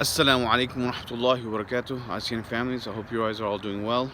Assalamu alaikum wa rahmatullahi wa barakatuh. ASEAN families, I hope you guys are all doing well.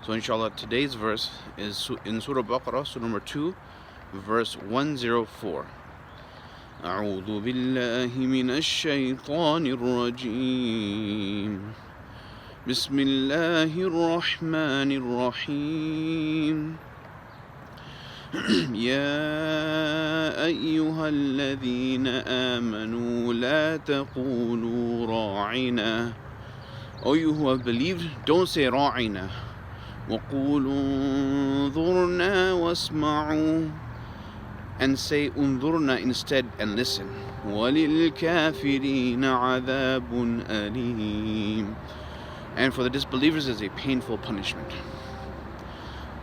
So inshallah, today's verse is in Surah Baqarah, Surah number 2, verse 104. أعوذ بالله من الشيطان الرجيم بسم الله الرحمن الرحيم يا أيها الذين آمنوا لا تقولوا راعنا. O you who have believed, don't say راعنا. وقولوا انظرنا واسمعوا, and say انظرنا instead and listen. وللكافرين عذاب أليم, and for the disbelievers is a painful punishment.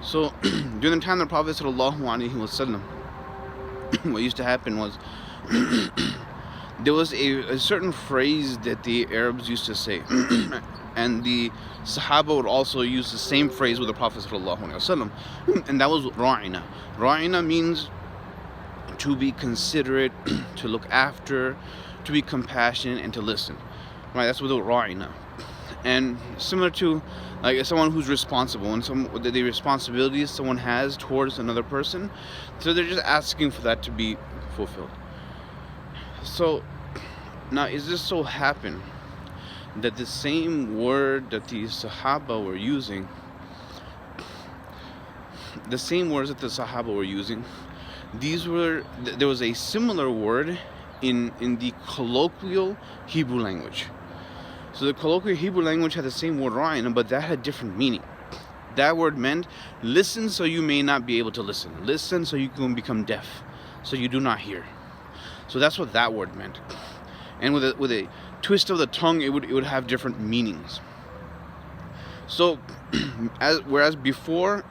So during the time of the Prophet ﷺ, what used to happen was there was a certain phrase that the Arabs used to say, and the Sahaba would also use the same phrase with the Prophet ﷺ, and that was ra'ina. Ra'ina means to be considerate, to look after, to be compassionate, and to listen. Right? That's what the ra'ina. And similar to like someone who's responsible and the responsibilities someone has towards another person, so they're just asking for that to be fulfilled. So now, is this so happen that the same word that the Sahaba were using, the same words that the Sahaba were using, there was a similar word in the colloquial Hebrew language. So the colloquial Hebrew language had the same word ra'ina, but that had different meaning. That word meant listen so you may not be able to listen. Listen so you can become deaf, so you do not hear. So that's what that word meant. And with a twist of the tongue, it would have different meanings. So whereas before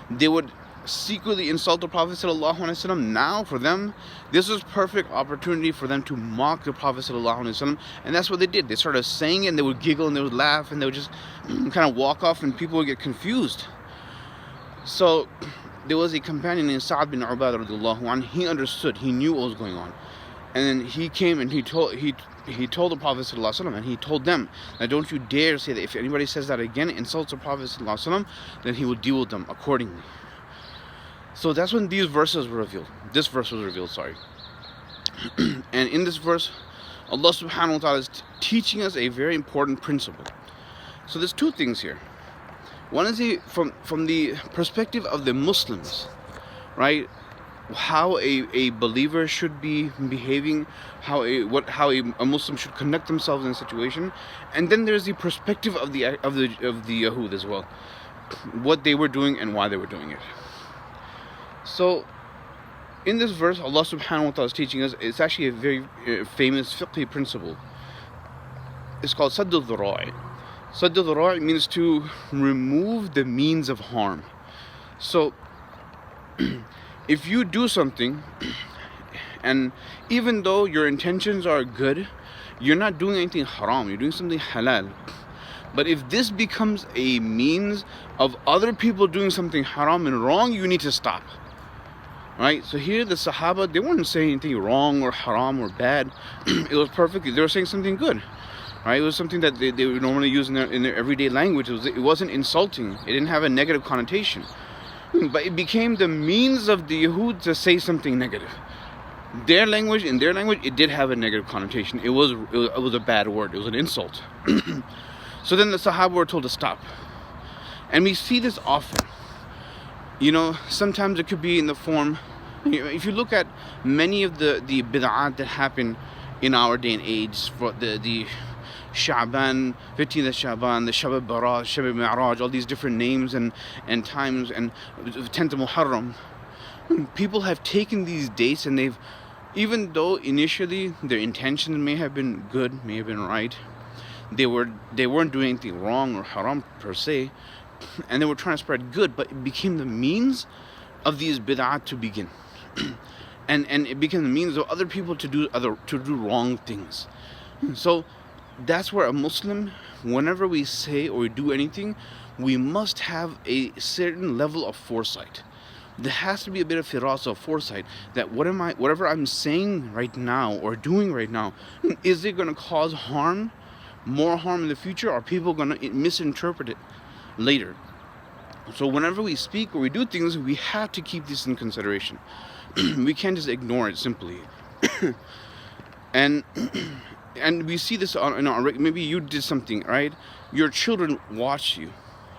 they would secretly insult the Prophet ﷺ, now for them this was perfect opportunity for them to mock the Prophet ﷺ, and that's what they did. They started saying it, and they would giggle and they would laugh and they would just kind of walk off, and people would get confused. So there was a companion named Sa'ad bin Ubadah radiallahu anhu. He understood, he knew what was going on, and then he came and he told the Prophet ﷺ, and he told them that don't you dare say that. If anybody says that again, insults the Prophet ﷺ, then he will deal with them accordingly. So that's when these verses were revealed. This verse was revealed, And in this verse, Allah subhanahu wa ta'ala is teaching us a very important principle. So there's two things here. One is from the perspective of the Muslims, right? How a believer should be behaving, how a Muslim should conduct themselves in a situation, and then there's the perspective of the Yahud as well, what they were doing and why they were doing it. So, in this verse, Allah subhanahu wa ta'ala is teaching us, it's actually a very famous fiqh principle. It's called Sadd al-Dhara'i. Sadd al-Dhara'i means to remove the means of harm. So, if you do something, and even though your intentions are good, you're not doing anything haram, you're doing something halal. But if this becomes a means of other people doing something haram and wrong, you need to stop. Right? So here the Sahaba, they weren't saying anything wrong or haram or bad. It was perfectly, they were saying something good. Right? It was something that they would normally use in their everyday language. It wasn't insulting. It didn't have a negative connotation. But it became the means of the Yahud to say something negative. In their language, it did have a negative connotation. It was a bad word. It was an insult. So then the Sahaba were told to stop. And we see this often. Sometimes it could be in the form, if you look at many of the bid'at that happen in our day and age, for the Sha'ban, 15th of Sha'ban, the Shab al-Barat, Shab al-Mi'raj, all these different names and times, and 10th of Muharram, people have taken these dates and they've, even though initially their intentions may have been good, may have been right, they weren't doing anything wrong or haram per se, and they were trying to spread good, but it became the means of these bid'ah to begin, and it became the means of other people to do wrong things. So that's where a Muslim, whenever we say or do anything, we must have a certain level of foresight. there has to be a bit of firasa, foresight, that whatever I'm saying right now or doing right now, is it going to cause harm, more harm in the future? Are people going to misinterpret it later? So whenever we speak or we do things, we have to keep this in consideration. We can't just ignore it simply. and we see this maybe you did something, right? Your children watch you.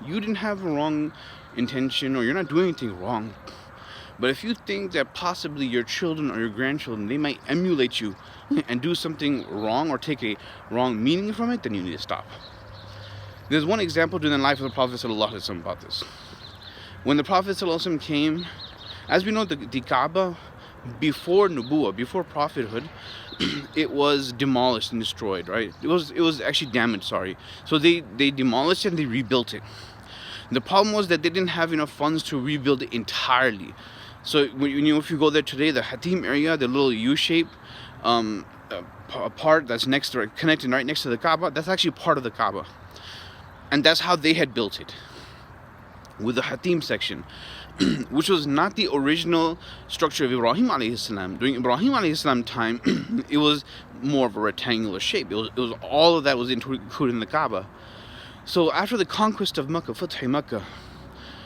You didn't have a wrong intention, or you're not doing anything wrong. But if you think that possibly your children or your grandchildren, they might emulate you and do something wrong or take a wrong meaning from it, then you need to stop. There's one example during the life of the Prophet ﷺ about this. When the Prophet ﷺ came, as we know, the Kaaba, before Nubuwwah, before prophethood, it was demolished and destroyed, right? It was actually damaged, sorry. So they demolished it and they rebuilt it. The problem was that they didn't have enough funds to rebuild it entirely. So if you go there today, the Hatim area, the little U-shape part that's connected right next to the Kaaba, that's actually part of the Kaaba. And that's how they had built it, with the Hatim section, which was not the original structure of Ibrahim alayhi salam. During Ibrahim alayhi salam time, it was more of a rectangular shape. It was all of that was included in the Kaaba. So after the conquest of Makkah, Fath Makkah,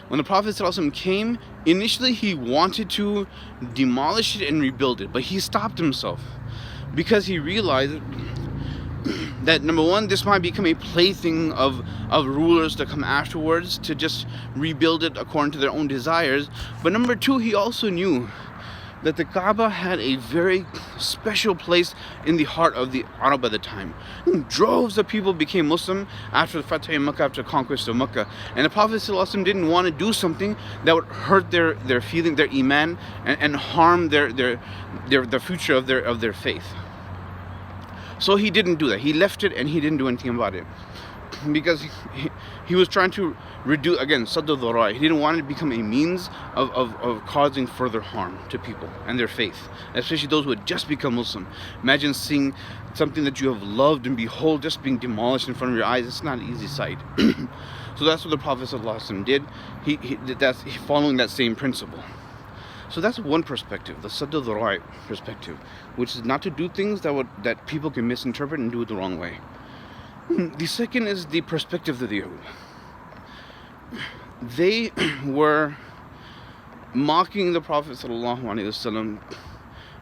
when the Prophet ﷺ came, initially he wanted to demolish it and rebuild it, but he stopped himself because he realized that, number one, this might become a plaything of rulers to come afterwards to just rebuild it according to their own desires. But number two, he also knew that the Kaaba had a very special place in the heart of the Arab at the time. Droves of people became Muslim after the Fath Makkah, after the conquest of Makkah. And the Prophet ﷺ didn't want to do something that would hurt their feeling, their iman, and harm the future of their faith. So he didn't do that. He left it and he didn't do anything about it. Because he was trying to reduce, again, Sadd al-Dhara'i. He didn't want it to become a means of causing further harm to people and their faith, especially those who had just become Muslim. Imagine seeing something that you have loved and behold just being demolished in front of your eyes. It's not an easy sight. So that's what the Prophet ﷺ did. He did that, following that same principle. So that's one perspective, the Sadd al-Dhara'i perspective, which is not to do things that people can misinterpret and do it the wrong way. The second is the perspective of the Yahud. They were mocking the Prophet ﷺ,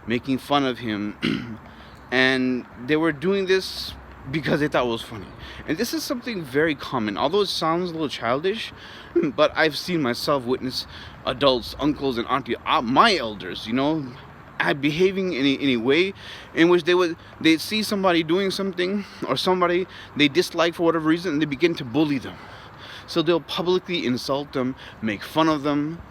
making fun of him, and they were doing this because they thought it was funny. And this is something very common, although it sounds a little childish, but I've seen myself witness adults, uncles and aunties, my elders, behaving in a way in which they'd see somebody doing something or somebody they dislike for whatever reason, and they begin to bully them. So they'll publicly insult them, make fun of them,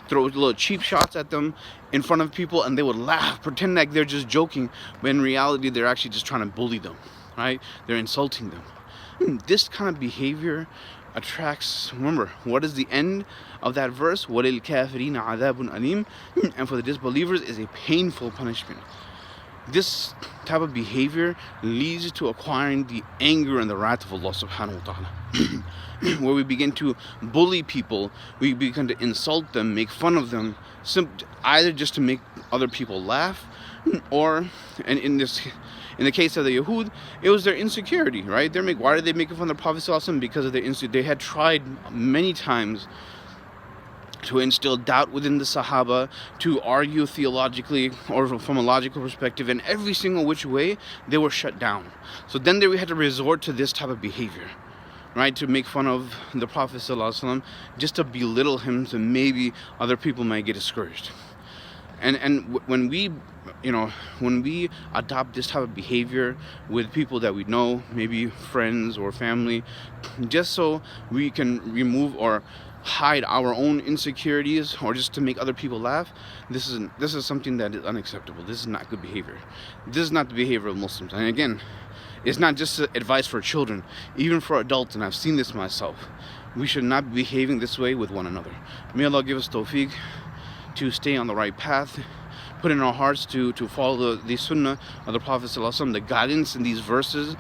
throw little cheap shots at them in front of people, and they would laugh, pretend like they're just joking, but in reality they're actually just trying to bully them, right? They're insulting them. This kind of behavior attracts, remember, what is the end of that verse? وَلِلْكَافِرِينَ عَذَابٌ أَلِيمٌ. And for the disbelievers is a painful punishment. This type of behavior leads to acquiring the anger and the wrath of Allah subhanahu wa ta'ala. Where we begin to bully people, we begin to insult them, make fun of them, either just to make other people laugh, or, and in the case of the Yahud, it was their insecurity, right? Why did they make fun of the Prophet ﷺ? Because of their insecurity. They had tried many times to instill doubt within the Sahaba, to argue theologically or from a logical perspective, and every single which way they were shut down. So then we had to resort to this type of behavior, right? To make fun of the Prophet ﷺ, just to belittle him, so maybe other people might get discouraged. And when we adopt this type of behavior with people that we know, maybe friends or family, just so we can remove or hide our own insecurities, or just to make other people laugh, this is something that is unacceptable. This is not good behavior. This is not the behavior of Muslims. And again, it's not just advice for children, even for adults, and I've seen this myself. We should not be behaving this way with one another. May Allah give us tawfiq to stay on the right path, put in our hearts to follow the sunnah of the Prophet ﷺ, the guidance in these verses,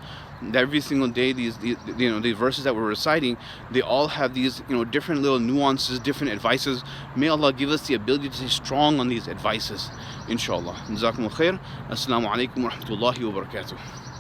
every single day, these the verses that we're reciting, they all have these different little nuances, different advices. May Allah give us the ability to stay strong on these advices, inshallah. Jazakallahu Khaira. Assalamu alaikum wa rahmatullahi wa barakatuh.